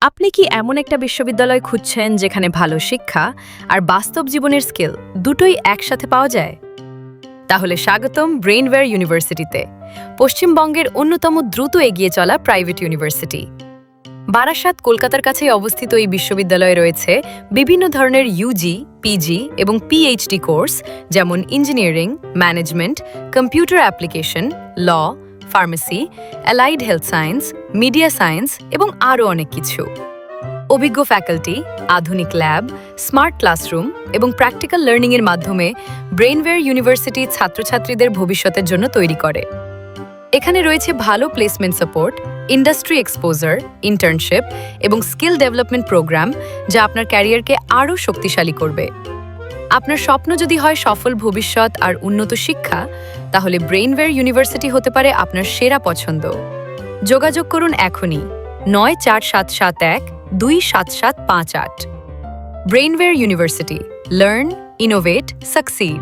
আপনি কি এমন একটা বিশ্ববিদ্যালয় খুঁজছেন যেখানে ভালো শিক্ষা আর বাস্তব জীবনের স্কিল দুটোই একসাথে পাওয়া যায়? তাহলে স্বাগতম ব্রেইনওয়্যার ইউনিভার্সিটিতে, পশ্চিমবঙ্গের অন্যতম দ্রুত এগিয়ে চলা প্রাইভেট ইউনিভার্সিটি। বারাসাত, কলকাতার কাছেই অবস্থিত এই বিশ্ববিদ্যালয়ে রয়েছে বিভিন্ন ধরনের ইউজি, পিজি এবং পিএইচডি কোর্স, যেমন engineering, management, computer application, law, pharmacy, allied health science, media science এবং আরও অনেক কিছু। অভিজ্ঞ ফ্যাকাল্টি, আধুনিক ল্যাব, স্মার্ট ক্লাসরুম এবং প্র্যাকটিক্যাল লার্নিংয়ের মাধ্যমে ব্রেইনওয়্যার ইউনিভার্সিটি ছাত্রছাত্রীদের ভবিষ্যতের জন্য তৈরি করে। এখানে রয়েছে ভালো placement support, industry exposure, internship এবং স্কিল ডেভেলপমেন্ট প্রোগ্রাম, যা আপনার ক্যারিয়ারকে আরও শক্তিশালী করবে। আপনার স্বপ্ন যদি হয় সফল ভবিষ্যৎ আর উন্নত শিক্ষা, তাহলে ব্রেইনওয়্যার ইউনিভার্সিটি হতে পারে আপনার সেরা পছন্দ। যোগাযোগ করুন এখনই ৯৪৭৭১-২৭৭৫৮। ব্রেইনওয়্যার ইউনিভার্সিটি, লার্ন, ইনোভেট, সাকসিড।